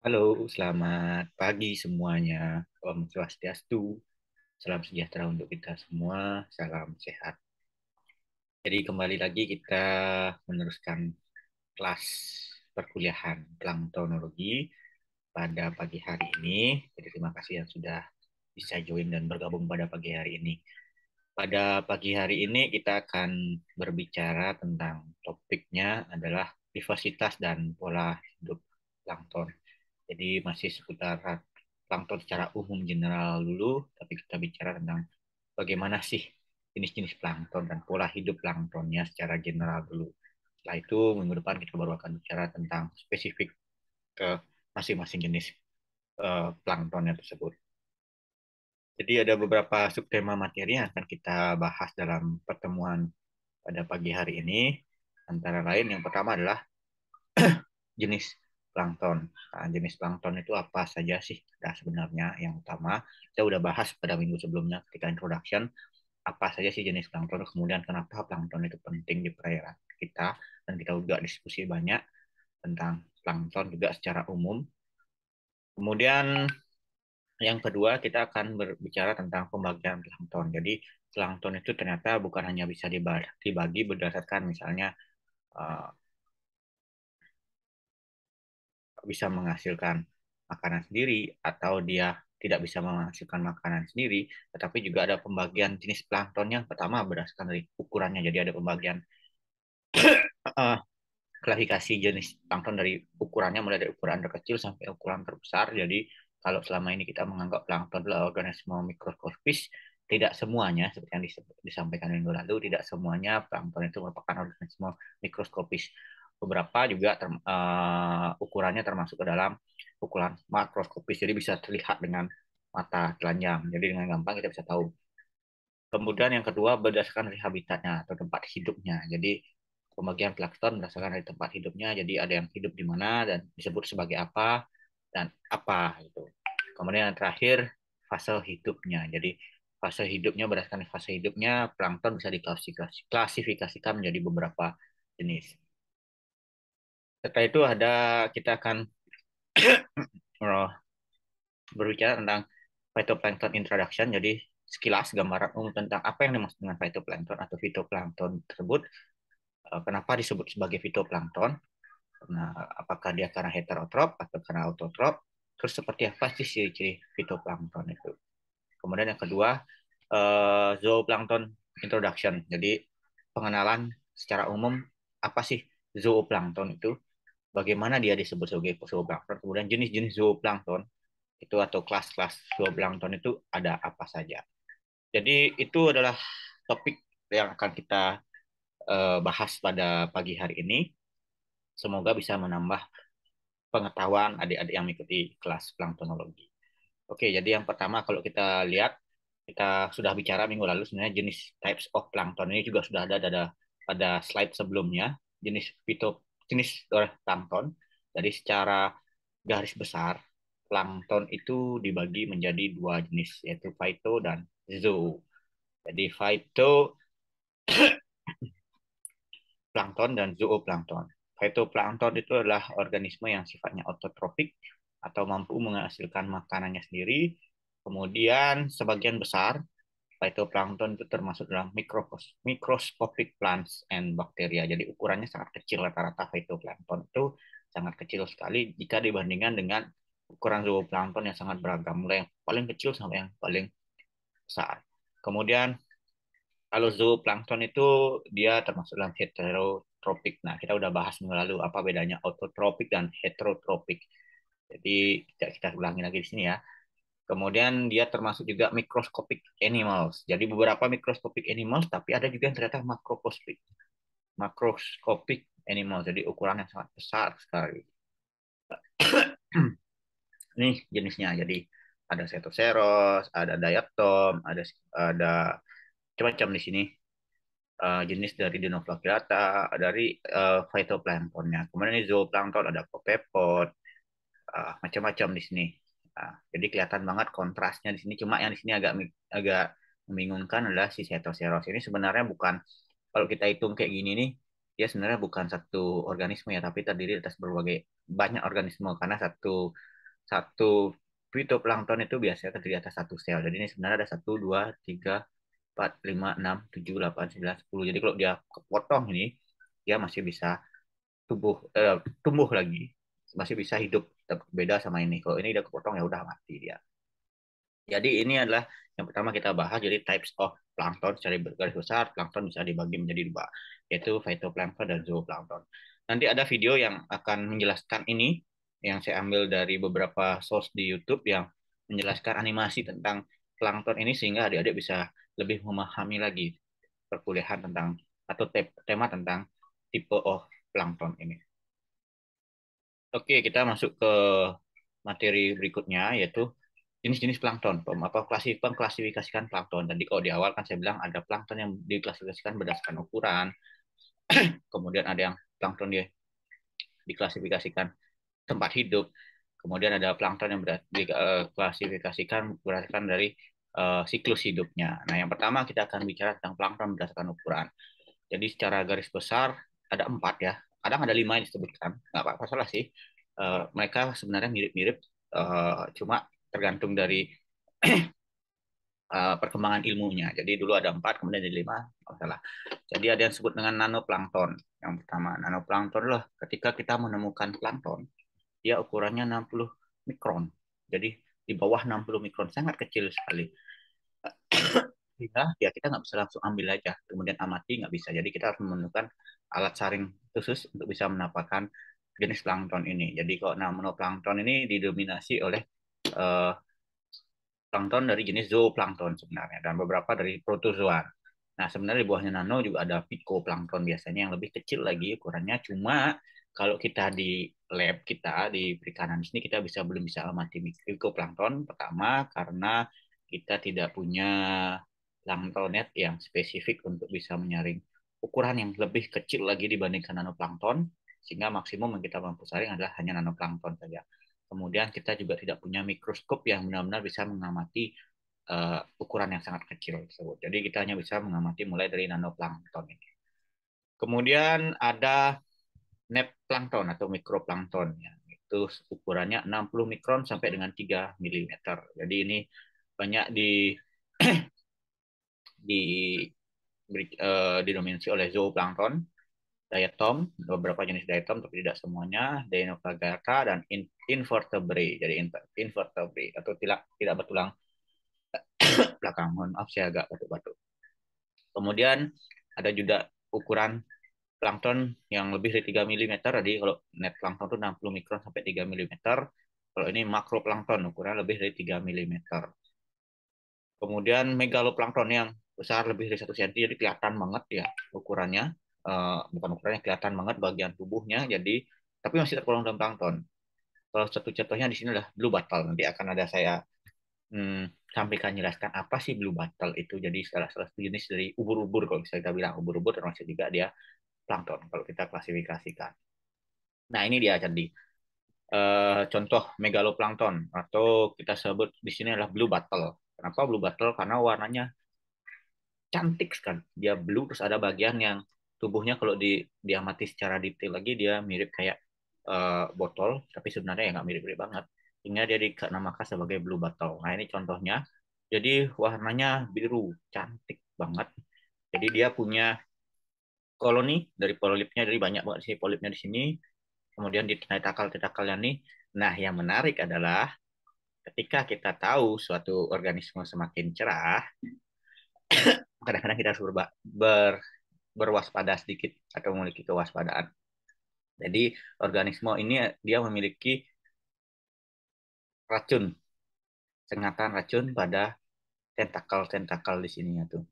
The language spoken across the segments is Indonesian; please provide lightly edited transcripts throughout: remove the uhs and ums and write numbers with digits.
Halo, selamat pagi semuanya. Om Swastiastu, salam sejahtera untuk kita semua, salam sehat. Jadi kembali lagi kita meneruskan kelas perkuliahan planktonologi pada pagi hari ini. Jadi terima kasih yang sudah bisa join dan bergabung pada pagi hari ini. Pada pagi hari ini kita akan berbicara tentang topiknya adalah diversitas dan pola hidup plankton. Jadi masih seputar plankton secara umum general dulu, tapi kita bicara tentang bagaimana sih jenis-jenis plankton dan pola hidup planktonnya secara general dulu. Setelah itu minggu depan kita baru akan bicara tentang spesifik ke masing-masing jenis planktonnya tersebut. Jadi ada beberapa subtema materi yang akan kita bahas dalam pertemuan pada pagi hari ini. Antara lain yang pertama adalah jenis plankton. Nah, jenis plankton itu apa saja sih? Nah, sebenarnya yang utama kita udah bahas pada minggu sebelumnya ketika introduction apa saja sih jenis plankton, kemudian kenapa plankton itu penting di perairan kita, dan kita juga diskusi banyak tentang plankton juga secara umum. Kemudian yang kedua kita akan berbicara tentang pembagian plankton. Jadi plankton itu ternyata bukan hanya bisa dibagi berdasarkan misalnya uh, bisa menghasilkan makanan sendiri atau dia tidak bisa menghasilkan makanan sendiri, tetapi juga ada pembagian jenis plankton yang pertama berdasarkan dari ukurannya. Jadi ada pembagian uh, klasifikasi jenis plankton dari ukurannya mulai dari ukuran terkecil sampai ukuran terbesar. Jadi kalau selama ini kita menganggap plankton adalah organisme mikroskopis, tidak semuanya seperti yang disampaikan minggu lalu, tidak semuanya plankton itu merupakan organisme mikroskopis. Beberapa juga ukurannya termasuk ke dalam ukuran makroskopis, jadi bisa terlihat dengan mata telanjang. Jadi dengan gampang kita bisa tahu. Kemudian yang kedua berdasarkan dari habitatnya atau tempat hidupnya. Jadi pembagian plankton berdasarkan dari tempat hidupnya. Jadi ada yang hidup di mana dan disebut sebagai apa dan apa gitu. Kemudian yang terakhir fase hidupnya. Jadi fase hidupnya berdasarkan fase hidupnya plankton bisa diklasifikasikan menjadi beberapa jenis. Setelah itu ada kita akan berbicara tentang phytoplankton introduction. Jadi sekilas gambaran umum tentang apa yang dimaksud dengan phytoplankton atau fitoplankton tersebut. Kenapa disebut sebagai fitoplankton? Nah, apakah dia karena heterotrop atau karena autotrop? Terus seperti apa sih ciri-ciri fitoplankton itu? Kemudian yang kedua, zooplankton introduction. Jadi pengenalan secara umum apa sih zooplankton itu? Bagaimana dia disebut sebagai zooplankton? Kemudian jenis-jenis zooplankton itu atau kelas-kelas zooplankton itu ada apa saja? Jadi itu adalah topik yang akan kita bahas pada pagi hari ini. Semoga bisa menambah pengetahuan adik-adik yang mengikuti kelas planktonologi. Oke, jadi yang pertama kalau kita lihat, kita sudah bicara minggu lalu sebenarnya jenis types of plankton ini juga sudah ada pada slide sebelumnya, jenis plankton. Jadi secara garis besar, plankton itu dibagi menjadi dua jenis, yaitu phyto dan zoo. Jadi phyto plankton dan zooplankton. Phytoplankton itu adalah organisme yang sifatnya autotrofik atau mampu menghasilkan makanannya sendiri. Kemudian sebagian besar phytoplankton itu termasuk dalam microscopic plants and bacteria. Jadi ukurannya sangat kecil, rata-rata phytoplankton itu sangat kecil sekali jika dibandingkan dengan ukuran zooplankton yang sangat beragam, mulai yang paling kecil sampai yang paling besar. Kemudian kalau zooplankton itu dia termasuk dalam heterotropik. Nah, kita udah bahas minggu lalu apa bedanya autotropik dan heterotropik. Jadi kita ulangi lagi di sini ya. Kemudian dia termasuk juga microscopic animals. Jadi beberapa microscopic animals, tapi ada juga yang ternyata macroscopic. Macroscopic animals. Jadi ukuran yang sangat besar sekali. Ini jenisnya. Jadi ada Cetoceros, ada Diatom, ada macam-macam di sini jenis dari Dinoflagellata, dari phytoplanktonnya. Kemudian ini zooplankton ada copepod, macam-macam di sini. Jadi kelihatan banget kontrasnya di sini. Cuma yang di sini agak membingungkan adalah si Cetoceros ini sebenarnya bukan, kalau kita hitung kayak gini nih, dia sebenarnya bukan satu organisme ya, tapi terdiri atas berbagai banyak organisme karena satu satu fitoplankton itu biasanya terdiri atas satu sel. Jadi ini sebenarnya ada 1, 2, 3, 4, 5, 6, 7, 8, 9, 10. Jadi kalau dia kepotong ini, dia masih bisa tumbuh lagi, masih bisa hidup. Beda sama ini. Kalau ini udah kepotong ya udah mati dia. Jadi ini adalah yang pertama kita bahas. Jadi types of plankton secara garis besar, plankton bisa dibagi menjadi dua, yaitu phytoplankton dan zooplankton. Nanti ada video yang akan menjelaskan ini, yang saya ambil dari beberapa source di YouTube yang menjelaskan animasi tentang plankton ini sehingga adik-adik bisa lebih memahami lagi perkuliahan tentang atau tema tentang tipe of plankton ini. Oke, kita masuk ke materi berikutnya yaitu jenis-jenis plankton, pengklasifikasikan plankton. Tadi kalau di awal kan saya bilang ada plankton yang diklasifikasikan berdasarkan ukuran, kemudian ada yang plankton dia diklasifikasikan tempat hidup, kemudian ada plankton yang diklasifikasikan berdasarkan dari siklus hidupnya. Nah, yang pertama kita akan bicara tentang plankton berdasarkan ukuran. Jadi secara garis besar ada 4 ya, kadang ada 5 yang disebutkan, nggak apa-apa salah sih. Mereka sebenarnya mirip-mirip, cuma tergantung dari perkembangan ilmunya. Jadi dulu ada 4, kemudian jadi 5, salah. Jadi ada yang disebut dengan nanoplankton. Yang pertama, nanoplankton lah ketika kita menemukan plankton, dia ukurannya 60 mikron. Jadi di bawah 60 mikron, sangat kecil sekali. Sehingga ya kita nggak bisa langsung ambil aja, kemudian amati nggak bisa. Jadi kita harus menemukan alat saring khusus untuk bisa mendapatkan jenis plankton ini. Jadi kalau nanoplankton ini didominasi oleh uh, plankton dari jenis zooplankton sebenarnya dan beberapa dari protozoa. Nah, sebenarnya di bawahnya nano juga ada phytoplankton biasanya yang lebih kecil lagi ukurannya. Cuma kalau kita di lab kita di perikanan sini kita belum bisa amati phytoplankton. Pertama karena kita tidak punya planktonet yang spesifik untuk bisa menyaring ukuran yang lebih kecil lagi dibandingkan nanoplankton, sehingga maksimum yang kita mampu saring adalah hanya nanoplankton saja. Kemudian kita juga tidak punya mikroskop yang benar-benar bisa mengamati ukuran yang sangat kecil tersebut. Jadi kita hanya bisa mengamati mulai dari nanoplankton ini. Kemudian ada neplankton atau mikroplankton yang itu ukurannya 60 mikron sampai dengan 3 mm. Jadi ini banyak di didominasi oleh zooplankton, diatom, beberapa jenis diatom tapi tidak semuanya, Deinophagata dan invertebrate. Jadi invertebrate atau tidak bertulang belakang. Mohon maaf saya agak batuk-batuk. Kemudian ada juga ukuran plankton yang lebih dari 3 mm. Jadi kalau net plankton itu 60 mikron sampai 3 mm. Kalau ini makroplankton ukuran lebih dari 3 mm. Kemudian megaloplankton yang besar lebih dari 1 cm, jadi kelihatan banget ya ukurannya. Bukan ukurannya, kelihatan banget bagian tubuhnya. Jadi tapi masih tergolong dalam plankton. Kalau satu contohnya di sini adalah blue bottle. Nanti akan ada saya sampaikan jelaskan apa sih blue bottle itu. Jadi salah satu jenis dari ubur-ubur, kalau bisa kita bilang ubur-ubur termasuk juga dia plankton kalau kita klasifikasikan. Nah ini dia jadi contoh megaloplankton atau kita sebut di sini adalah blue bottle. Kenapa blue bottle? Karena warnanya cantik sekali. Dia blue, terus ada bagian yang tubuhnya kalau diamati secara detail lagi dia mirip kayak botol, tapi sebenarnya ya nggak mirip-mirip banget. Hingga dia dinamakan sebagai blue bottle. Nah ini contohnya. Jadi warnanya biru, cantik banget. Jadi dia punya koloni dari polipnya, dari banyak banget sih polipnya di sini. Kemudian di tentakel-tentakelnya nih. Nah yang menarik adalah ketika kita tahu suatu organisme semakin cerah, kadang-kadang kita harus berwaspada sedikit atau memiliki kewaspadaan. Jadi organisme ini dia memiliki racun, sengatan racun pada tentakel-tentakel di sininya tuh.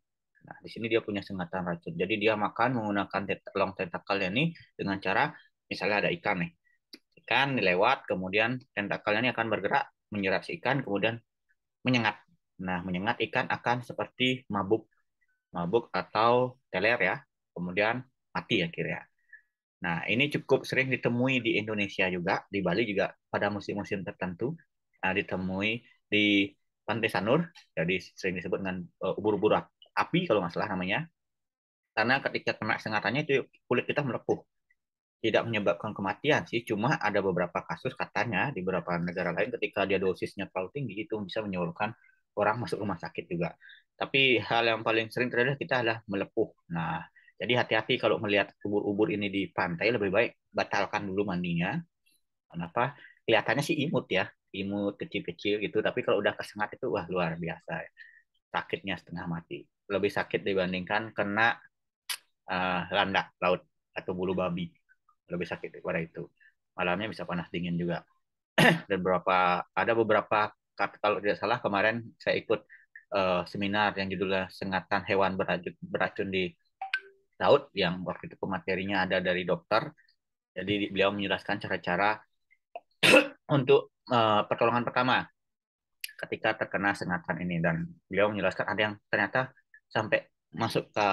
Nah, di sini dia punya sengatan racun. Jadi dia makan menggunakan long tentakelnya ini dengan cara misalnya ada ikan nih. Ikan lewat, kemudian tentakelnya ini akan bergerak menyerat si ikan, kemudian menyengat. Nah, menyengat ikan akan seperti mabuk atau teler ya. Kemudian mati akhirnya. Nah, ini cukup sering ditemui di Indonesia juga, di Bali juga pada musim-musim tertentu. Nah, ditemui di Pantai Sanur, jadi sering disebut dengan ubur-ubur api kalau nggak salah namanya. Karena ketika kena sengatannya itu kulit kita melepuh. tidak menyebabkan kematian sih, cuma ada beberapa kasus katanya di beberapa negara lain ketika dia dosisnya terlalu tinggi itu bisa menyebabkan orang masuk rumah sakit juga. Tapi hal yang paling sering terjadi kita adalah melepuh. Nah, jadi hati-hati kalau melihat ubur-ubur ini di pantai, lebih baik batalkan dulu mandinya. Kenapa? Kelihatannya sih imut ya, imut kecil-kecil gitu, tapi kalau udah kesengat itu wah luar biasa. Sakitnya setengah mati. Lebih sakit dibandingkan kena landak laut atau bulu babi. Lebih sakit daripada itu. Malamnya bisa panas dingin juga. Dan ada beberapa, kalau tidak salah kemarin saya ikut seminar yang judulnya sengatan hewan beracun di laut, yang waktu itu pematerinya ada dari dokter. Jadi beliau menjelaskan cara-cara untuk pertolongan pertama ketika terkena sengatan ini, dan beliau menjelaskan ada yang ternyata sampai masuk ke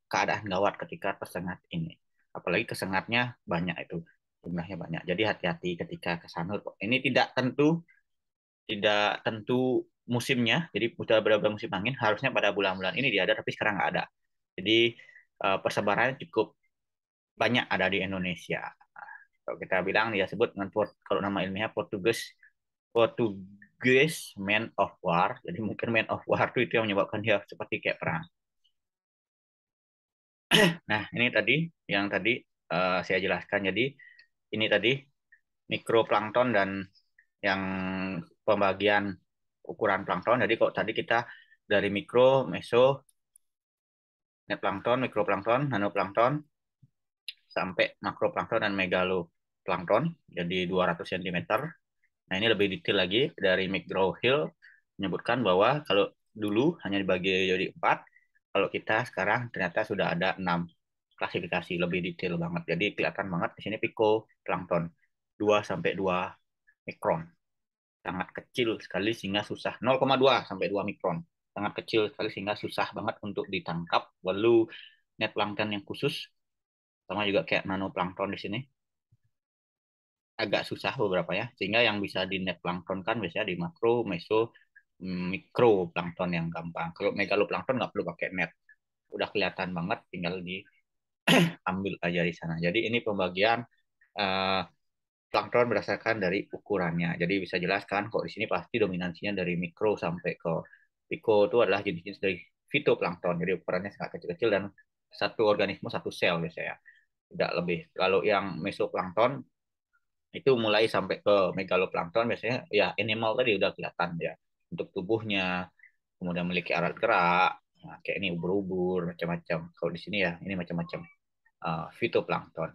keadaan gawat ketika tersengat ini. Apalagi kesengatnya banyak itu, jumlahnya banyak. Jadi hati-hati ketika ke sana. Ini tidak tentu musimnya. Jadi sudah beberapa musim angin harusnya pada bulan-bulan ini dia ada, tapi sekarang nggak ada. Jadi persebarannya cukup banyak ada di Indonesia. Kalau kita bilang dia sebut dengan kalau nama ilmiahnya Portugis Man of War. Jadi mungkin Man of War itu yang menyebabkan dia seperti kayak perang. Nah, ini tadi yang tadi saya jelaskan. Jadi ini tadi mikroplankton dan yang pembagian ukuran plankton. Jadi kok tadi kita dari mikro, meso, net plankton, mikroplankton, nanoplankton, sampai makroplankton dan megaloplankton. Jadi 200 cm. Nah, ini lebih detail lagi dari McGraw-Hill menyebutkan bahwa kalau dulu hanya dibagi jadi 4, kalau kita sekarang ternyata sudah ada 6 klasifikasi, lebih detail banget. Jadi kelihatan banget di sini plankton 2 sampai 2 mikron. Sangat kecil sekali sehingga susah, 0,2 sampai 2 mikron. Sangat kecil sekali sehingga susah banget untuk ditangkap. Lalu net plankton yang khusus sama juga kayak nanoplankton di sini agak susah beberapa ya, sehingga yang bisa di net plankton kan biasanya di makro, meso, mikro plankton yang gampang. Kalau megaloplankton nggak perlu pakai net, udah kelihatan banget, tinggal diambil aja di sana. Jadi ini pembagian uh, plankton berdasarkan dari ukurannya. Jadi bisa jelaskan kok di sini pasti dominansinya dari mikro sampai ke pico itu adalah jenis-jenis dari fitoplankton. Jadi ukurannya sangat kecil-kecil dan satu organisme satu sel biasanya, tidak lebih. Kalau yang mesoplankton itu mulai sampai ke megaloplankton biasanya ya animal tadi udah kelihatan ya, untuk tubuhnya, kemudian memiliki alat gerak, nah, kayak ini ubur-ubur macam-macam. Kalau di sini ya ini macam-macam fitoplankton.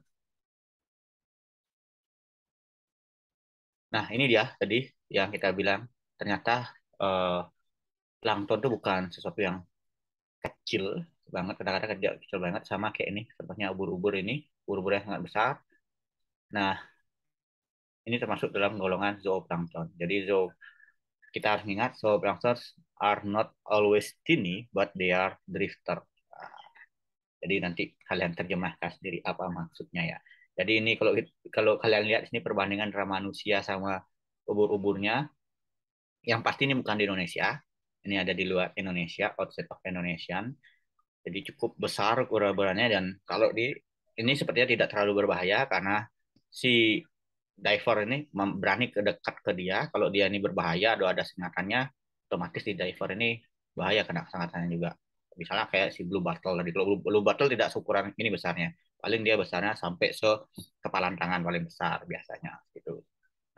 Nah, ini dia tadi yang kita bilang, ternyata uh, plankton itu bukan sesuatu yang kecil banget, kadang-kadang dia kecil banget sama kayak ini contohnya ubur-ubur ini, ubur-ubur yang sangat besar. Nah, ini termasuk dalam golongan zooplankton. Jadi kita harus ingat zooplankton are not always tiny but they are drifter. Jadi nanti kalian terjemahkan sendiri apa maksudnya ya. Jadi ini kalau kalian lihat sini perbandingan antara manusia sama ubur-uburnya, yang pasti ini bukan di Indonesia. Ini ada di luar Indonesia, outside of Indonesian. Jadi cukup besar ukurannya, dan kalau ini sepertinya tidak terlalu berbahaya karena si diver ini berani dekat ke dia. Kalau dia ini berbahaya atau ada sengatannya, otomatis di diver ini bahaya kena sengatannya juga. Misalnya kayak si blue bottle tadi. Kalau blue bottle tidak seukuran ini besarnya, paling dia besarnya sampai kepalan tangan paling besar biasanya gitu.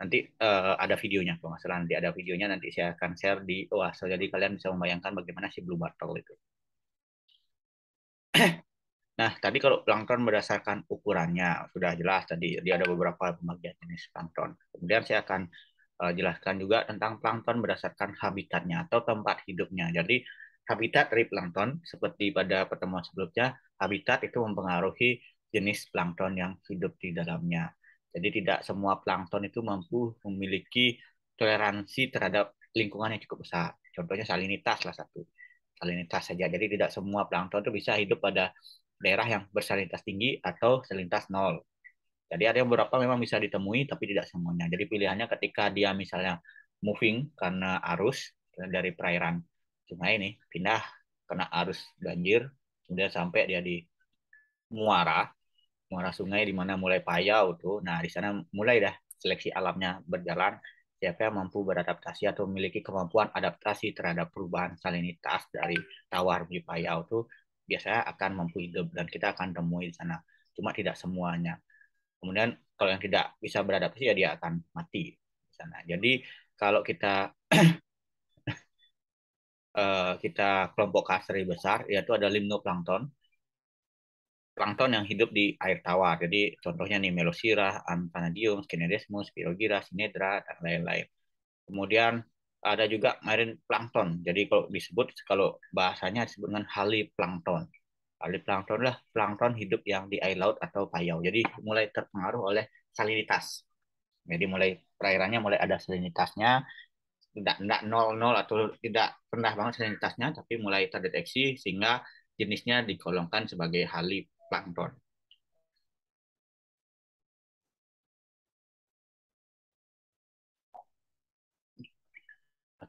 Nanti ada videonya kalau nggak salah, nanti ada videonya, nanti saya akan share di OAS, jadi kalian bisa membayangkan bagaimana si blue bottle itu. Nah, tadi kalau plankton berdasarkan ukurannya sudah jelas, tadi dia ada beberapa pembagian jenis plankton. Kemudian saya akan jelaskan juga tentang plankton berdasarkan habitatnya atau tempat hidupnya. Jadi habitat dari plankton seperti pada pertemuan sebelumnya, habitat itu mempengaruhi jenis plankton yang hidup di dalamnya. Jadi tidak semua plankton itu mampu memiliki toleransi terhadap lingkungan yang cukup besar. Contohnya salinitas salah satu. Salinitas saja. Jadi tidak semua plankton itu bisa hidup pada daerah yang bersalinitas tinggi atau salinitas nol. Jadi ada yang beberapa memang bisa ditemui, tapi tidak semuanya. Jadi pilihannya ketika dia misalnya moving karena arus dari perairan sungai ini, pindah kena arus banjir, kemudian sampai dia di muara. muara sungai di mana mulai payau tuh. Nah, di sana mulai dah seleksi alamnya berjalan. Siapa yang mampu beradaptasi atau memiliki kemampuan adaptasi terhadap perubahan salinitas dari tawar di payau tuh biasanya akan mampu hidup dan kita akan temui di sana. Cuma tidak semuanya. Kemudian kalau yang tidak bisa beradaptasi ya dia akan mati di sana. Jadi kalau kita kelompok kasri besar yaitu ada limnoplankton, plankton yang hidup di air tawar. Jadi contohnya nih Melosirah, Amphanadium, Scenedesmus, Spirogyra, Synedra dan lain-lain. Kemudian ada juga marine plankton. Jadi kalau bahasanya disebut dengan haliplankton. Haliplankton lah plankton hidup yang di air laut atau payau. Jadi mulai terpengaruh oleh salinitas. Jadi mulai perairannya mulai ada salinitasnya, tidak nol nol atau tidak rendah banget salinitasnya, tapi mulai terdeteksi sehingga jenisnya digolongkan sebagai haliplankton.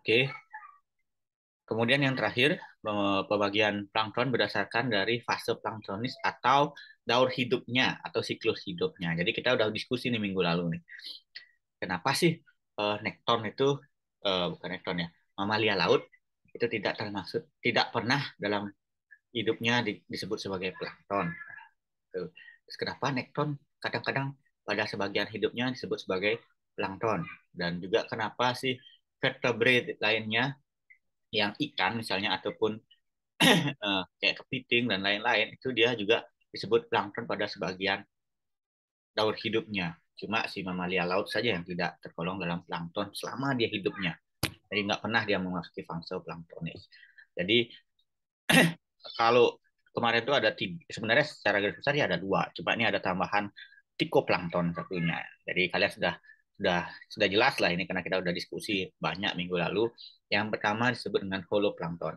Oke, kemudian yang terakhir pembagian plankton berdasarkan dari fase planktonis atau daur hidupnya atau siklus hidupnya. Jadi kita udah diskusi nih minggu lalu nih. Kenapa sih nekton itu bukan nekton ya, mamalia laut itu tidak pernah dalam hidupnya disebut sebagai plankton. Terus kenapa nekton kadang-kadang pada sebagian hidupnya disebut sebagai plankton dan juga kenapa sih vertebrate lainnya yang ikan misalnya ataupun kayak kepiting dan lain-lain itu dia juga disebut plankton pada sebagian daur hidupnya. Cuma si mamalia laut saja yang tidak tergolong dalam plankton selama dia hidupnya. Jadi nggak pernah dia memasuki fase planktonis. Jadi kalau kemarin itu ada tiga, sebenarnya secara garis besar ya ada dua. Cuma ini ada tambahan tikoplankton satunya. Jadi kalian sudah jelas lah ini karena kita udah diskusi banyak minggu lalu. Yang pertama disebut dengan holoplankton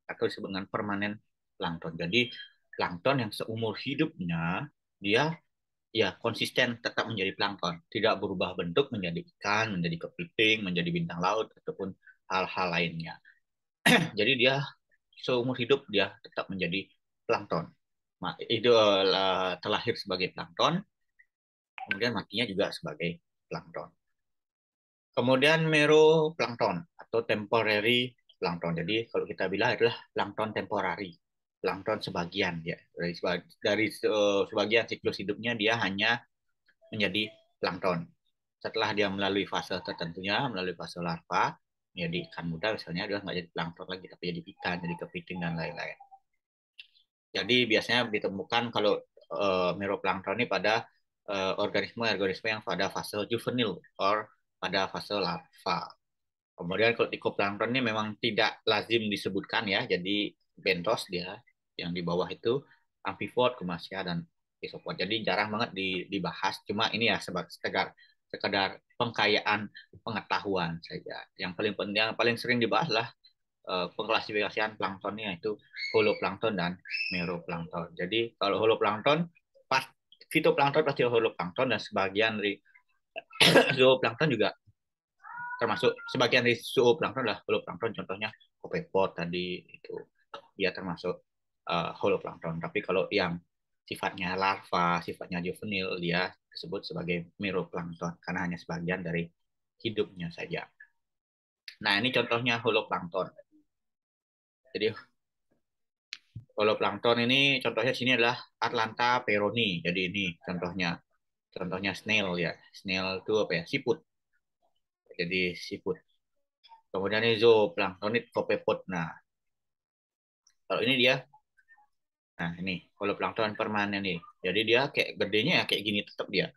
atau disebut dengan permanen plankton. Jadi plankton yang seumur hidupnya dia ya konsisten tetap menjadi plankton, tidak berubah bentuk menjadi ikan, menjadi kepiting, menjadi bintang laut ataupun hal-hal lainnya. Jadi dia seumur hidup dia tetap menjadi plankton. Itu terlahir sebagai plankton, kemudian matinya juga sebagai plankton. Kemudian meroplankton atau temporary plankton. Jadi kalau kita bilang adalah plankton temporary, plankton sebagian ya. Dari sebagian siklus hidupnya dia hanya menjadi plankton. Setelah dia melalui fase tertentunya, melalui fase larva, menjadi ikan muda misalnya dia nggak jadi plankton lagi tapi jadi ikan, jadi kepiting dan lain-lain. Jadi biasanya ditemukan kalau meroplankton ini pada organisme-organisme yang pada fase juvenil or pada fase larva. Kemudian kalau tikoplankton ini memang tidak lazim disebutkan ya, jadi bentos dia yang di bawah itu amphipod, kumasia dan isopod. Jadi jarang banget dibahas. Cuma ini ya sekedar pengkayaan pengetahuan saja. Yang paling penting, yang paling sering dibahas lah pengklasifikasian planktonnya itu holoplankton dan meroplankton. Jadi kalau holoplankton pas fitoplankton pasti holoplankton dan sebagian dari zooplankton juga termasuk sebagian dari zooplankton adalah holoplankton, contohnya kopepod tadi itu dia termasuk holoplankton. Tapi kalau yang sifatnya larva, sifatnya juvenil dia disebut sebagai meroplankton karena hanya sebagian dari hidupnya saja. Nah, ini contohnya holoplankton. Jadi holoplankton ini contohnya sini adalah Atlanta peroni. Jadi ini contohnya snail ya. Snail itu apa ya? Siput. Jadi siput. Kemudian ini zooplankton itu kopepod. Nah, kalau ini dia, nah ini holoplankton permanen nih. Jadi dia kayak gedenya ya kayak gini tetap dia.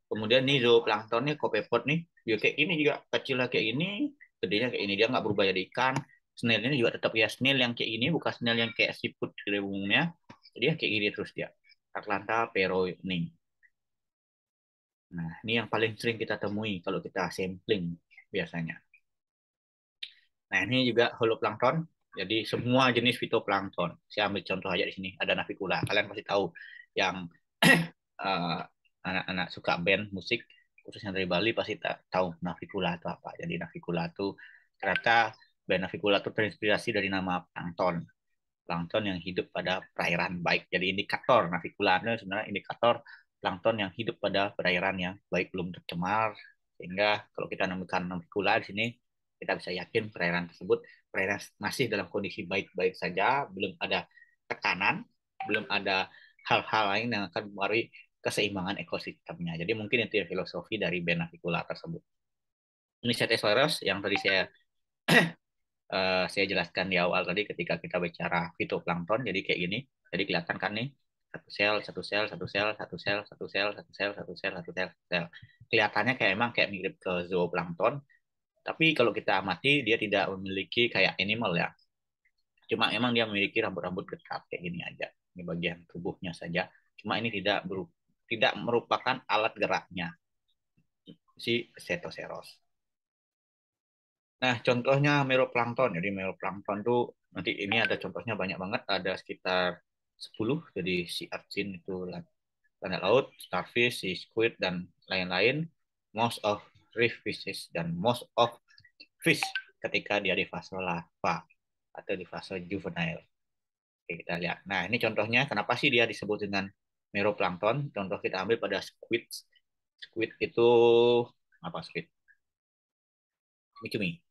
Kemudian nih zooplankton nih kopepod nih, dia kayak gini juga kecilnya kayak ini, gedenya kayak ini dia nggak berubah jadi ikan. Snail ini juga tetap ya snail yang kayak ini, bukan snail yang kayak siput pada umumnya. Dia kayak gini terus dia. Atlanta peroni. Nah, ini yang paling sering kita temui kalau kita sampling biasanya. Nah, ini juga holoplankton. Jadi semua jenis fitoplankton. Saya ambil contoh aja di sini. Ada Navicula. Kalian pasti tahu yang uh, anak-anak suka band musik khususnya dari Bali pasti tahu Navicula itu apa. Jadi Navicula itu ternyata band Navicula itu terinspirasi dari nama plankton. plankton yang hidup pada perairan baik. Jadi indikator navikularnya sebenarnya indikator plankton yang hidup pada perairan yang baik, belum tercemar. Sehingga kalau kita menemukan navikular di sini, kita bisa yakin perairan tersebut perairan masih dalam kondisi baik-baik saja, belum ada tekanan, belum ada hal-hal lain yang akan mempengaruhi keseimbangan ekosistemnya. Jadi mungkin itu ya filosofi dari band navikular tersebut. Ini Cetiosaurus yang tadi saya jelaskan di awal tadi ketika kita bicara fitoplankton. Jadi kayak gini. Jadi kelihatan kan nih satu sel, satu sel, satu sel, satu sel, satu sel, satu sel, satu sel, satu sel, satu sel. Kelihatannya kayak emang kayak mirip ke zooplankton. Tapi kalau kita amati dia tidak memiliki kayak animal ya. Cuma emang dia memiliki rambut-rambut tetap kayak gini aja. Ini bagian tubuhnya saja. Cuma ini tidak merupakan alat geraknya si Cetiosaurus. Nah, contohnya meroplankton. Jadi meroplankton tuh nanti ini ada contohnya banyak banget, ada sekitar 10. Jadi si archin itu planet laut, starfish, si squid dan lain-lain. Most of reef fishes dan most of fish ketika dia di fase larva atau di fase juvenile. Oke, kita lihat. Nah, ini contohnya kenapa sih dia disebut dengan meroplankton? Contoh kita ambil pada squid. Squid itu apa squid? Cumi.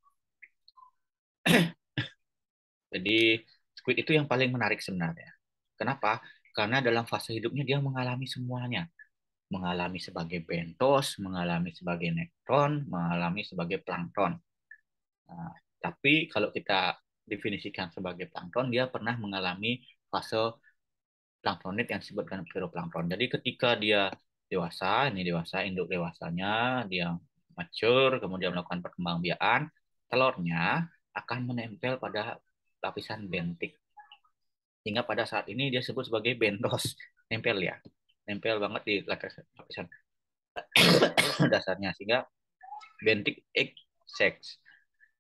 Jadi squid itu yang paling menarik sebenarnya. Kenapa? Karena dalam fase hidupnya dia mengalami semuanya. Mengalami sebagai bentos, mengalami sebagai nektron, mengalami sebagai plankton. Nah, tapi kalau kita definisikan sebagai plankton, dia pernah mengalami fase planktonit yang disebutkan phytoplankton. Jadi ketika dia dewasa, ini dewasa, induk dewasanya, dia mature, kemudian melakukan perkembangbiakan, telurnya akan menempel pada lapisan bentik. Hingga pada saat ini dia sebut sebagai bentos, nempel ya, nempel banget di lapisan dasarnya, sehingga bentik egg sex.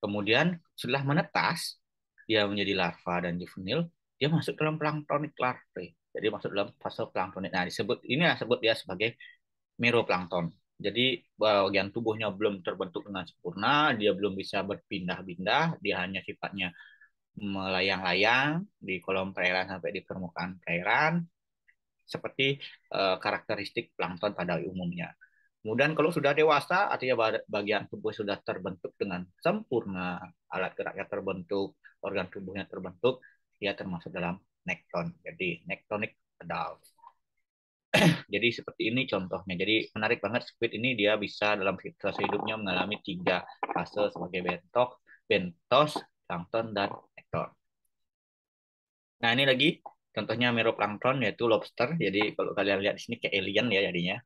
Kemudian setelah menetas, dia menjadi larva dan juvenil, dia masuk dalam planktonik larvae. Jadi masuk dalam fase planktonik. Nah, disebut dia sebagai meroplankton. Jadi bagian tubuhnya belum terbentuk dengan sempurna, dia belum bisa berpindah-pindah, dia hanya sifatnya melayang-layang di kolom perairan sampai di permukaan perairan, seperti karakteristik plankton pada umumnya. Kemudian kalau sudah dewasa, artinya bagian tubuh sudah terbentuk dengan sempurna, alat geraknya terbentuk, organ tubuhnya terbentuk, dia termasuk dalam nekton. Jadi nektonic adult. Jadi seperti ini contohnya. Jadi menarik banget squid ini, dia bisa dalam fase hidupnya mengalami 3 fase sebagai bentos, plankton, dan nekton. Nah, ini lagi contohnya meroplankton yaitu lobster. Jadi kalau kalian lihat di sini kayak alien ya jadinya.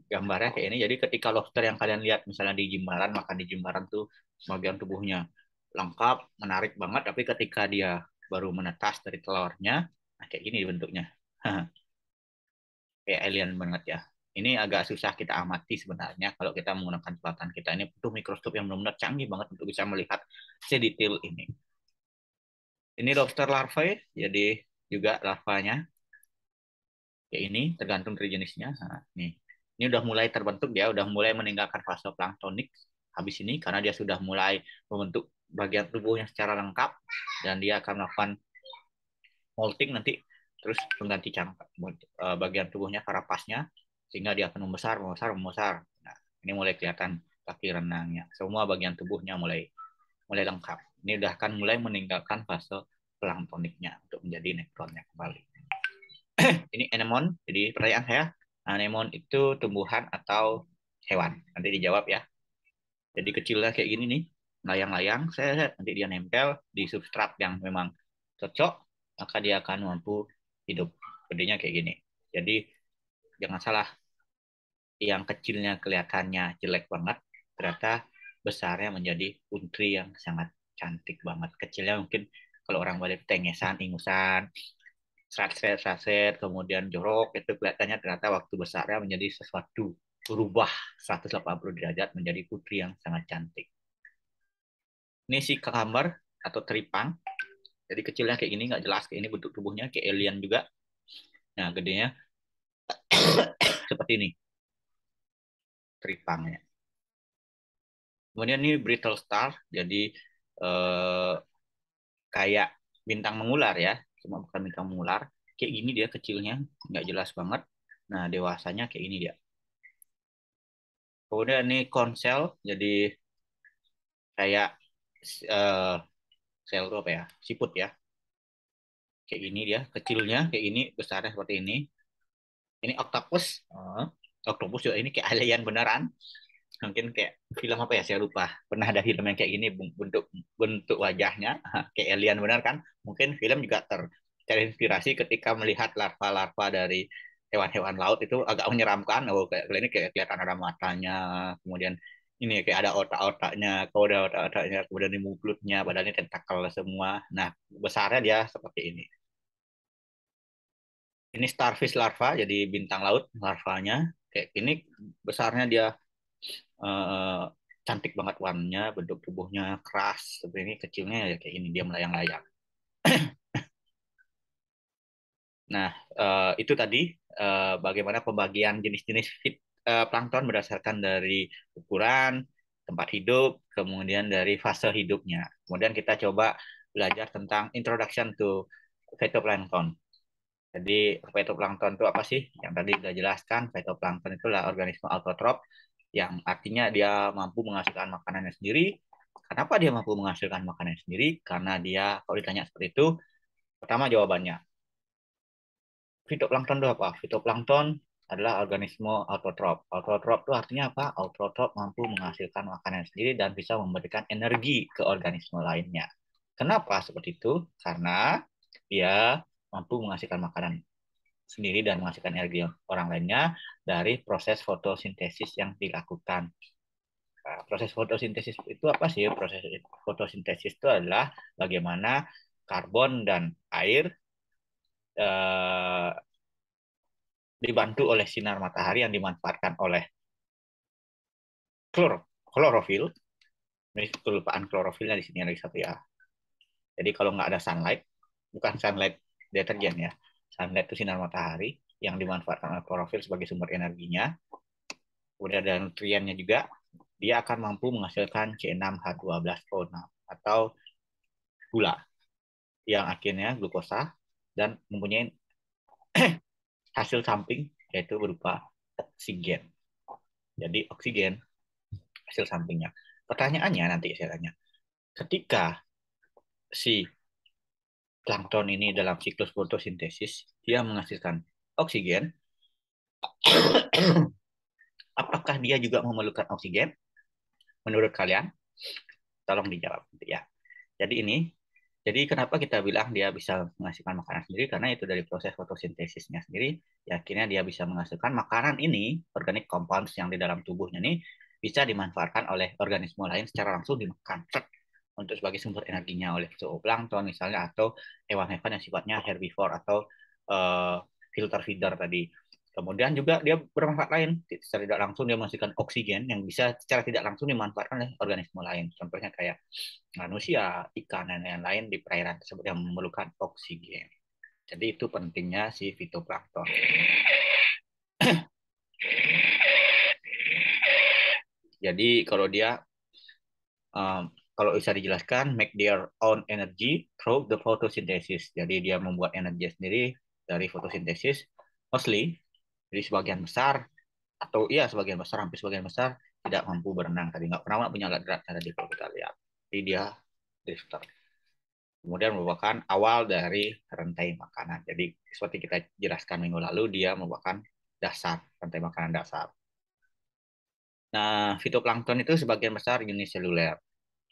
Gambarnya kayak ini. Jadi ketika lobster yang kalian lihat misalnya di Jimbaran, makan di Jimbaran tuh bagian tubuhnya lengkap, menarik banget. Tapi ketika dia baru menetas dari telurnya, nah kayak gini bentuknya. Kayak alien banget ya. Ini agak susah kita amati sebenarnya kalau kita menggunakan peralatan kita. Ini butuh mikroskop yang benar-benar canggih banget untuk bisa melihat sedetail ini. Ini lobster larvae, jadi juga larvanya kayak ini, tergantung dari jenisnya. Nah, nih. Ini udah mulai terbentuk, dia udah mulai meninggalkan fase planktonik habis ini karena dia sudah mulai membentuk bagian tubuhnya secara lengkap dan dia akan melakukan molting nanti, terus mengganti cangkang bagian tubuhnya, karapasnya, sehingga dia akan membesar, membesar, membesar. Nah, ini mulai kelihatan kaki renangnya. Semua bagian tubuhnya mulai mulai lengkap. Ini udah akan mulai meninggalkan fase planktoniknya untuk menjadi nektronnya kembali. Ini anemon. Jadi pertanyaan saya, anemon itu tumbuhan atau hewan? Nanti dijawab ya. Jadi kecilnya kayak gini nih, layang-layang. Saya lihat nanti dia nempel di substrat yang memang cocok, maka dia akan mampu hidup. Gedenya kayak gini. Jadi jangan salah, yang kecilnya kelihatannya jelek banget, ternyata besarnya menjadi putri yang sangat cantik banget. Kecilnya mungkin kalau orang Bali tengesan, ingusan, saset, kemudian jorok, itu kelihatannya, ternyata waktu besarnya menjadi sesuatu, berubah 180 derajat menjadi putri yang sangat cantik. Ini si kamar atau teripang. Jadi kecilnya kayak gini, nggak jelas kayak ini, bentuk tubuhnya kayak alien juga. Nah, gedenya seperti ini teripangnya. Kemudian ini brittle star, jadi eh, kayak bintang mengular ya. cuma bukan micromolar. Kayak gini dia kecilnya, nggak jelas banget. Nah, dewasanya kayak ini dia. Kemudian ini konsel, jadi kayak eh, sel itu apa ya? Siput ya. Kayak gini dia, kecilnya kayak ini, besarnya seperti ini. Ini octopus. Octopus juga ini kayak alien beneran. Mungkin kayak film apa ya, saya lupa. Pernah ada film yang kayak gini, bentuk bentuk wajahnya kayak alien benar kan. Mungkin film juga terinspirasi ketika melihat larva-larva dari hewan-hewan laut itu agak menyeramkan. Oh, kayak ini kayak kelihatan ada matanya, kemudian ini kayak ada otak-otaknya, kalau ada otak-otaknya, kemudian di mulutnya, badannya tentakel semua. Nah, besarnya dia seperti ini. Ini starfish larva, jadi bintang laut larvanya. Kayak ini besarnya dia, eh, cantik banget warnanya, bentuk tubuhnya keras. Seperti ini kecilnya ya kayak ini dia melayang-layang. Nah, itu tadi bagaimana pembagian jenis-jenis plankton berdasarkan dari ukuran, tempat hidup, kemudian dari fase hidupnya. Kemudian kita coba belajar tentang introduction to phytoplankton. Jadi phytoplankton itu apa sih? Yang tadi sudah jelaskan, phytoplankton itulah organisme autotrof yang artinya dia mampu menghasilkan makanannya sendiri. Kenapa dia mampu menghasilkan makanannya sendiri? Karena dia, kalau ditanya seperti itu, pertama jawabannya, fitoplankton itu apa? Fitoplankton adalah organisme autotrof. Autotrof itu artinya apa? Autotrof mampu menghasilkan makanan sendiri dan bisa memberikan energi ke organisme lainnya. Kenapa seperti itu? Karena dia mampu menghasilkan makanan sendiri dan menghasilkan energi orang lainnya dari proses fotosintesis yang dilakukan. Nah, proses fotosintesis itu apa sih? Proses fotosintesis itu adalah bagaimana karbon dan air eh, dibantu oleh sinar matahari yang dimanfaatkan oleh klor klorofil. Ini kelupaan klorofilnya di sini lagi satu ya. Jadi kalau nggak ada sunlight, bukan sunlight deterjen ya, sunlight itu sinar matahari yang dimanfaatkan oleh klorofil sebagai sumber energinya. Kemudian ada nutriennya juga, dia akan mampu menghasilkan C6H12O6 atau gula yang akhirnya glukosa dan mempunyai hasil samping yaitu berupa oksigen. Jadi oksigen hasil sampingnya. Pertanyaannya nanti saya tanya, ketika si plankton ini dalam siklus fotosintesis, dia menghasilkan oksigen, apakah dia juga memerlukan oksigen? Menurut kalian? Tolong dijawab ya. Jadi ini, jadi kenapa kita bilang dia bisa menghasilkan makanan sendiri? Karena itu dari proses fotosintesisnya sendiri, ya akhirnya dia bisa menghasilkan makanan ini, organic compounds yang di dalam tubuhnya ini bisa dimanfaatkan oleh organisme lain secara langsung dimakan untuk sebagai sumber energinya oleh zooplankton misalnya atau hewan-hewan yang sifatnya herbivore atau filter feeder tadi. Kemudian juga dia bermanfaat lain, secara tidak langsung dia menghasilkan oksigen yang bisa secara tidak langsung dimanfaatkan oleh organisme lain. Contohnya kayak manusia, ikan, dan lain-lain di perairan tersebut yang memerlukan oksigen. Jadi itu pentingnya si fitoplankton. Jadi kalau dia, um, kalau bisa dijelaskan, make their own energy through the photosynthesis. Jadi dia membuat energi sendiri dari fotosintesis, mostly, jadi sebagian besar, atau iya sebagian besar, hampir sebagian besar, tidak mampu berenang tadi, nggak pernah punya alat berat tadi kalau kita lihat. Jadi dia drifter. Kemudian merupakan awal dari rantai makanan. Jadi seperti kita jelaskan minggu lalu, dia merupakan dasar, rantai makanan dasar. Nah, fitoplankton itu sebagian besar uniseluler.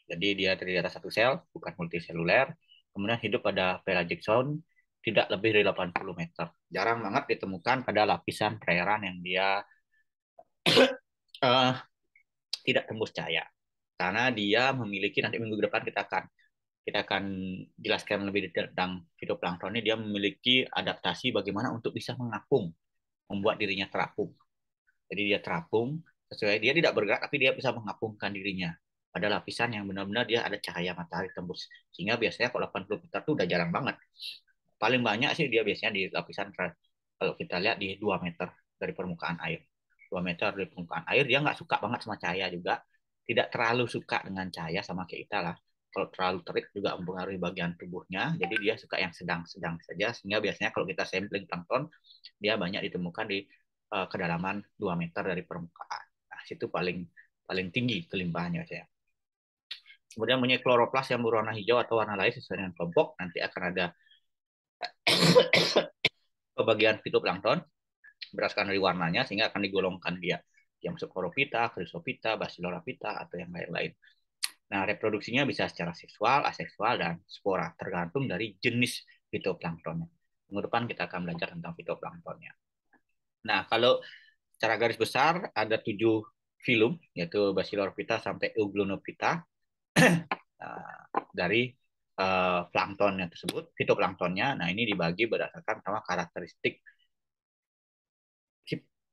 Jadi dia terdiri atas satu sel, bukan multiseluler. Kemudian hidup pada pelagic zone, tidak lebih dari 80 meter. Jarang banget ditemukan pada lapisan perairan yang dia uh, tidak tembus cahaya. Karena dia memiliki, nanti minggu depan kita akan jelaskan lebih detail tentang fitoplankton ini. Dia memiliki adaptasi bagaimana untuk bisa mengapung, membuat dirinya terapung. Jadi dia terapung sesuai, dia tidak bergerak tapi dia bisa mengapungkan dirinya pada lapisan yang benar-benar dia ada cahaya matahari tembus. Sehingga biasanya kalau 80 meter itu udah jarang banget. Paling banyak sih dia biasanya di lapisan, kalau kita lihat di 2 meter dari permukaan air. 2 meter dari permukaan air, dia nggak suka banget sama cahaya juga. Tidak terlalu suka dengan cahaya sama kayak kita lah. Kalau terlalu terik juga mempengaruhi bagian tubuhnya. Jadi dia suka yang sedang-sedang saja. Sehingga biasanya kalau kita sampling plankton, dia banyak ditemukan di kedalaman 2 meter dari permukaan. Nah, situ paling paling tinggi kelimpahannya saya. Kemudian punya kloroplas yang berwarna hijau atau warna lain sesuai dengan kelompok. Nanti akan ada bagian fitoplankton berdasarkan dari warnanya sehingga akan digolongkan dia yang masuk Chlorophyta, Chrysophyta, Basilorophyta atau yang lain-lain. Nah, reproduksinya bisa secara seksual, aseksual, dan spora, tergantung dari jenis fitoplanktonnya. Minggu depan kita akan belajar tentang fitoplanktonnya. Nah, kalau secara garis besar ada 7 filum, yaitu Basilorophyta sampai Euglonophyta. Nah, dari planktonnya tersebut, fitoplanktonnya, nah ini dibagi berdasarkan sama karakteristik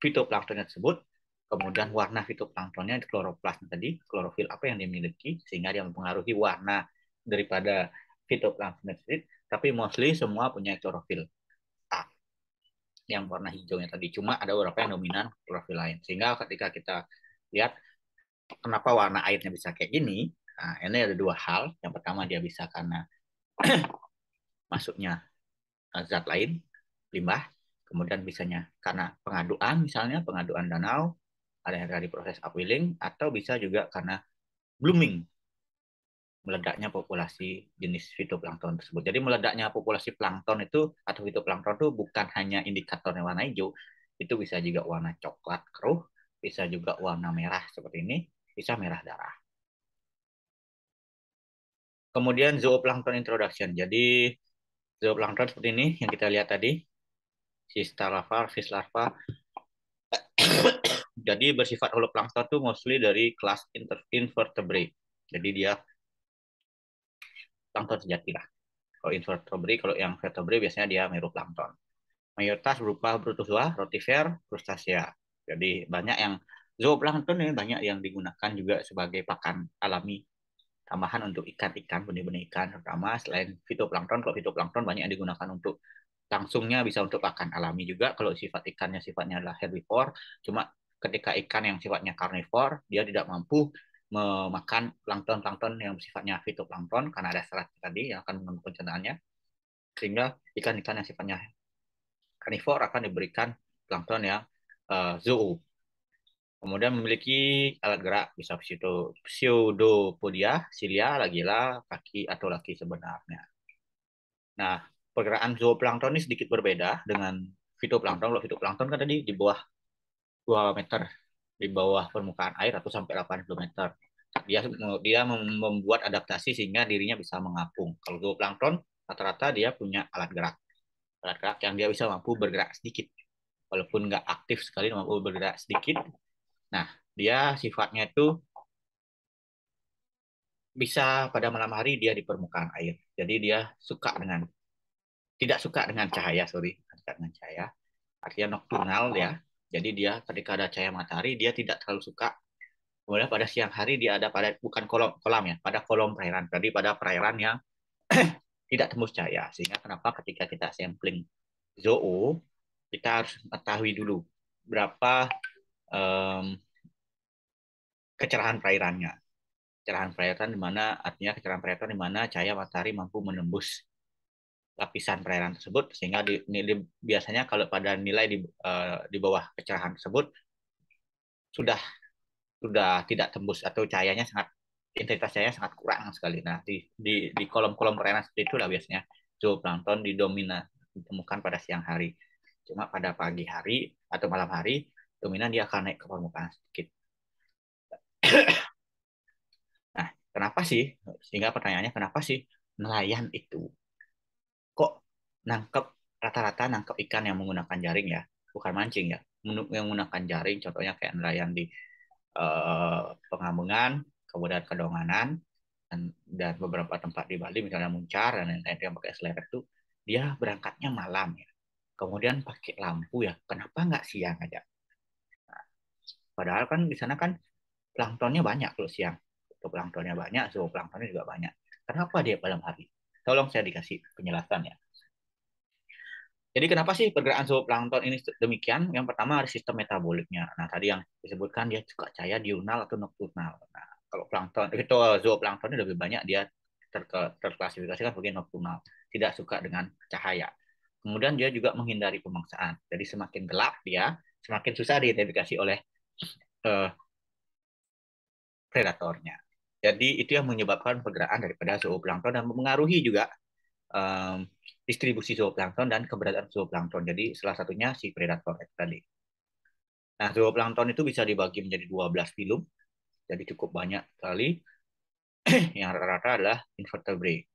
fitoplanktonnya tersebut, kemudian warna fitoplanktonnya kloroplas tadi, klorofil apa yang dimiliki sehingga dia mempengaruhi warna daripada fitoplankton tersebut, tapi mostly semua punya klorofil A yang warna hijaunya tadi, cuma ada beberapa yang dominan klorofil lain, sehingga ketika kita lihat kenapa warna airnya bisa kayak gini, nah ini ada dua hal. Yang pertama dia bisa karena masuknya zat lain, limbah, kemudian bisanya karena pengaduan, misalnya pengaduan danau, ada yang dari proses upwelling, atau bisa juga karena blooming, meledaknya populasi jenis fitoplankton tersebut. Jadi meledaknya populasi plankton itu atau fitoplankton itu bukan hanya indikatornya warna hijau, itu bisa juga warna coklat keruh, bisa juga warna merah seperti ini, bisa merah darah. Kemudian zooplankton introduction. Jadi zooplankton seperti ini yang kita lihat tadi, star larva, fish larva. Jadi bersifat holoplankton itu mostly dari kelas invertebrate. Jadi dia plankton sejati lah. Kalau invertebrate, kalau yang vertebrate biasanya dia meruplankton. Mayoritas berupa protozoa, rotifer, crustacea. Jadi banyak yang zooplankton ini banyak yang digunakan juga sebagai pakan alami tambahan untuk ikan-ikan, benih-benih ikan terutama. Selain fitoplankton, kalau fitoplankton banyak yang digunakan untuk langsungnya bisa untuk pakan alami juga. Kalau sifat ikannya sifatnya adalah herbivore, cuma ketika ikan yang sifatnya karnivor, dia tidak mampu memakan plankton-plankton yang sifatnya fitoplankton karena ada serat tadi yang akan mengganggu pencernaannya, sehingga ikan-ikan yang sifatnya karnivor akan diberikan plankton yang zoo. Kemudian memiliki alat gerak, bisa pseudopodia, silia, lagila, kaki atau laki sebenarnya. Nah, pergerakan zooplankton ini sedikit berbeda dengan fitoplankton. Kalau fitoplankton kan tadi di bawah 2 meter, di bawah permukaan air atau sampai 80 meter. Dia dia membuat adaptasi sehingga dirinya bisa mengapung. Kalau zooplankton rata-rata dia punya alat gerak yang dia bisa mampu bergerak sedikit, walaupun nggak aktif sekali, mampu bergerak sedikit. Nah, dia sifatnya itu bisa pada malam hari dia di permukaan air. Jadi dia suka dengan tidak suka dengan cahaya, sorry, tidak suka dengan cahaya. Artinya nokturnal ya. Jadi dia ketika ada cahaya matahari dia tidak terlalu suka. Kemudian pada siang hari dia ada pada bukan kolam kolam ya, pada kolom perairan. Jadi pada perairan yang tidak tembus cahaya. Sehingga kenapa ketika kita sampling zoo kita harus mengetahui dulu berapa um, kecerahan perairannya. Kecerahan perairan di mana artinya kecerahan perairan di mana cahaya matahari mampu menembus lapisan perairan tersebut sehingga biasanya kalau pada nilai di bawah kecerahan tersebut sudah tidak tembus atau cahayanya sangat intensitas cahaya sangat kurang sekali. Nah, di kolom-kolom perairan seperti itulah biasanya zooplankton didominan ditemukan pada siang hari. Cuma pada pagi hari atau malam hari dominan dia akan naik ke permukaan sedikit. Nah, kenapa sih? Sehingga pertanyaannya kenapa sih nelayan itu kok nangkep rata-rata nangkep ikan yang menggunakan jaring ya, bukan mancing ya, yang menggunakan jaring, contohnya kayak nelayan di Pengambengan, kemudian Kedonganan, dan beberapa tempat di Bali, misalnya Muncar dan lain-lain yang pakai seleret itu, dia berangkatnya malam ya, kemudian pakai lampu ya, kenapa nggak siang aja? Nah, padahal kan di sana kan planktonnya banyak kalau siang, planktonnya banyak, zooplanktonnya juga banyak. Kenapa dia malam hari? Tolong saya dikasih penjelasan ya. Jadi kenapa sih pergerakan zooplankton ini demikian? Yang pertama ada sistem metaboliknya. Nah, tadi yang disebutkan dia suka cahaya diurnal atau nokturnal. Nah, kalau plankton itu zooplankton lebih banyak dia terklasifikasikan sebagai nokturnal, tidak suka dengan cahaya. Kemudian dia juga menghindari pemangsaan. Jadi semakin gelap dia, semakin susah diidentifikasi oleh uh, predatornya. Jadi itu yang menyebabkan pergerakan daripada zooplankton dan mempengaruhi juga um, distribusi zooplankton dan keberadaan zooplankton. Jadi salah satunya si predator itu tadi. Nah, zooplankton itu bisa dibagi menjadi 12 filum, jadi cukup banyak sekali. Yang rata-rata adalah invertebrate.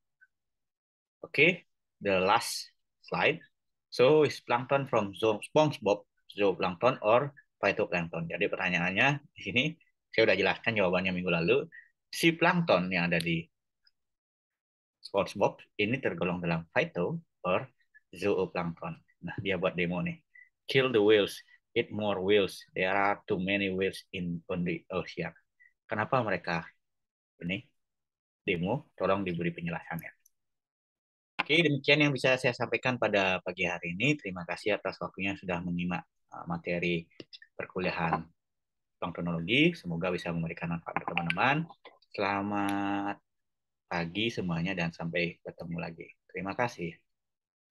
Oke, okay, the last slide. So, is plankton from SpongeBob zooplankton or phytoplankton? Jadi pertanyaannya di sini saya sudah jelaskan jawabannya minggu lalu. Si plankton yang ada di SpongeBob ini tergolong dalam phyto or zooplankton. Nah, dia buat demo nih. Kill the whales, eat more whales. There are too many whales on the ocean. Kenapa mereka ini demo? Tolong diberi penjelasannya. Oke, demikian yang bisa saya sampaikan pada pagi hari ini. Terima kasih atas waktunya sudah menyimak materi perkuliahan planktonologi. Semoga bisa memberikan manfaat untuk teman-teman. Selamat pagi semuanya dan sampai ketemu lagi. Terima kasih.